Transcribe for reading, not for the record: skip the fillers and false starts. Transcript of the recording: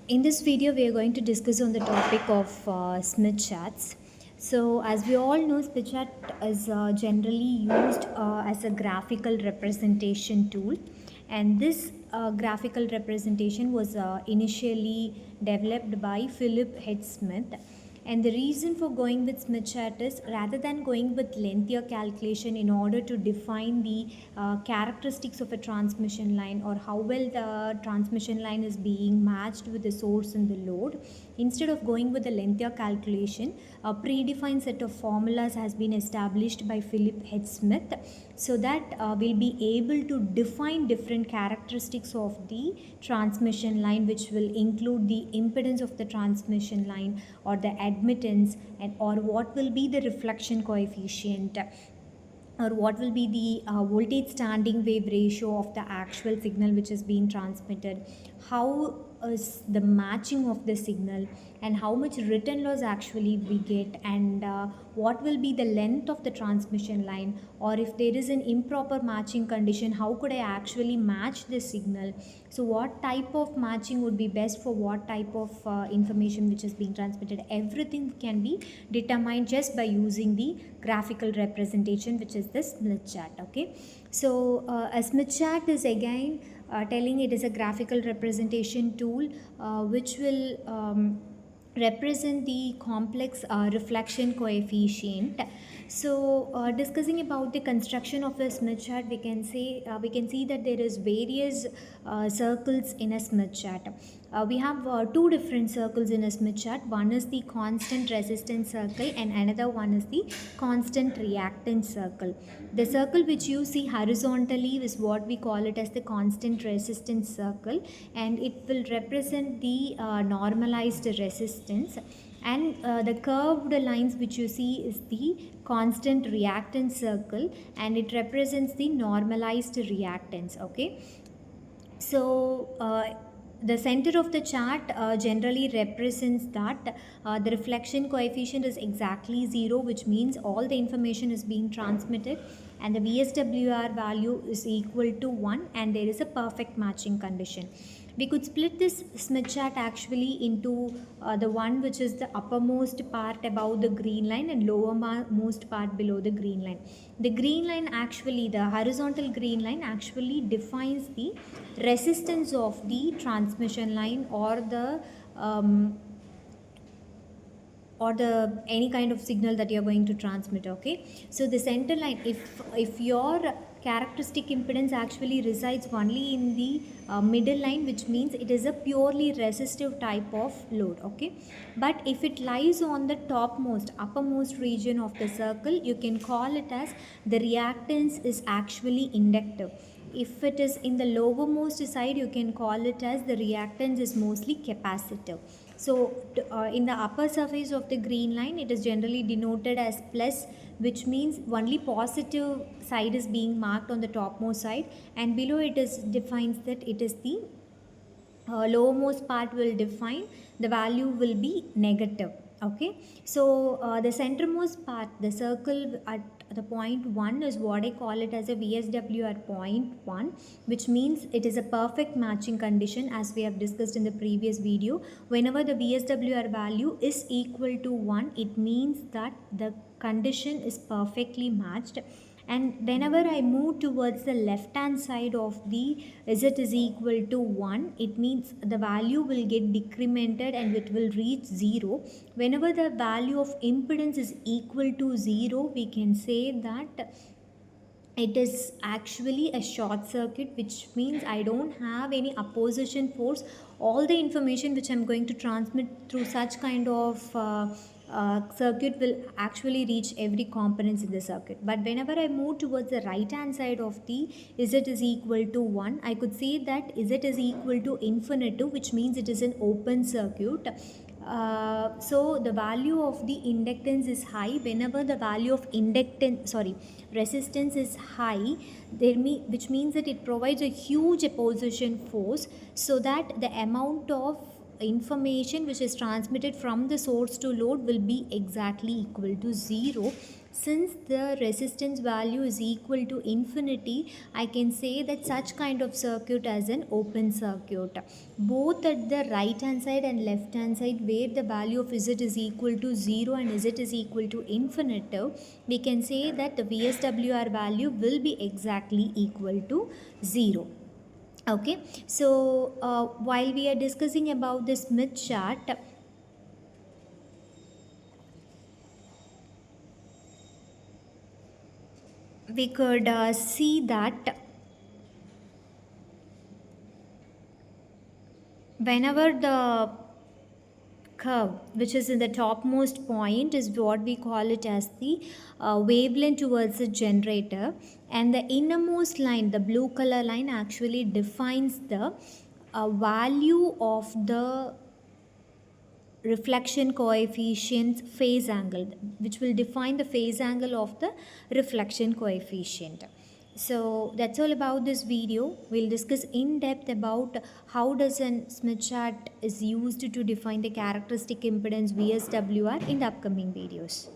In this video, we are going to discuss on the topic of Smith charts. So, as we all know, Smith chart is generally used as a graphical representation tool, and this graphical representation was initially developed by Philip H. Smith. And the reason for going with Smith chart is rather than going with lengthier calculation in order to define the characteristics of a transmission line or how well the transmission line is being matched with the source and the load, instead of going with a lengthier calculation, a predefined set of formulas has been established by Philip H. Smith so that we'll be able to define different characteristics of the transmission line, which will include the impedance of the transmission line or the admittance, and or what will be the reflection coefficient, or what will be the voltage standing wave ratio of the actual signal which is being transmitted, how is the matching of the signal, and how much return loss actually we get, and what will be the length of the transmission line, or if there is an improper matching condition, how could I actually match the signal. So what type of matching would be best for what type of information which is being transmitted, everything can be determined just by using the graphical representation, which is the Smith chart. Okay, so a Smith chart is again telling it is a graphical representation tool which will represent the complex reflection coefficient. So discussing about the construction of a Smith chart, we can see that there is various circles in a Smith chart. We have two different circles in a Smith chart. One is the constant resistance circle and another one is the constant reactance circle. The circle which you see horizontally is what we call it as the constant resistance circle, and it will represent the normalized resistance, and the curved lines which you see is the constant reactance circle, and it represents the normalized reactance. Okay, so the center of the chart generally represents that the reflection coefficient is exactly 0, which means all the information is being transmitted, and the VSWR value is equal to 1, and there is a perfect matching condition. We could split this Smith chart actually into the one which is the uppermost part above the green line and lowermost part below the green line. The green line actually, the horizontal green line actually defines the resistance of the transmission line or the any kind of signal that you're going to transmit. Okay, so the center line, if your characteristic impedance actually resides only in the middle line, which means it is a purely resistive type of load. Okay, but if it lies on the topmost uppermost region of the circle, you can call it as the reactance is actually inductive. If it is in the lowermost side, you can call it as the reactance is mostly capacitive. So in the upper surface of the green line, it is generally denoted as plus, which means only positive side is being marked on the topmost side, and below it is defines that it is the lowermost part will define the value will be negative. Okay, so the centermost part, the circle at the point 1 is what I call it as a VSWR point 1, which means it is a perfect matching condition. As we have discussed in the previous video, whenever the VSWR value is equal to 1, it means that the condition is perfectly matched, and whenever I move towards the left hand side of the z is equal to 1, it means the value will get decremented and it will reach 0. Whenever the value of impedance is equal to 0, we can say that it is actually a short circuit, which means I don't have any opposition force. All the information which I'm going to transmit through such kind of circuit will actually reach every components in the circuit. But whenever I move towards the right hand side of the z is equal to 1, I could say that z is equal to infinitive, which means it is an open circuit. So the value of the inductance is high. Whenever the value of resistance is high, which means that it provides a huge opposition force, so that the amount of information which is transmitted from the source to load will be exactly equal to 0. Since the resistance value is equal to infinity, I can say that such kind of circuit as an open circuit. Both at the right hand side and left hand side, where the value of Z is equal to 0 and Z is equal to infinitive, we can say that the VSWR value will be exactly equal to 0. Okay, so while we are discussing about the Smith chart, we could see that whenever the curve which is in the topmost point is what we call it as the wavelength towards the generator, and the innermost line, the blue color line, actually defines the value of the reflection coefficient phase angle, which will define the phase angle of the reflection coefficient. So that's all about this video. We'll discuss in depth about how does a Smith chart is used to define the characteristic impedance VSWR in the upcoming videos.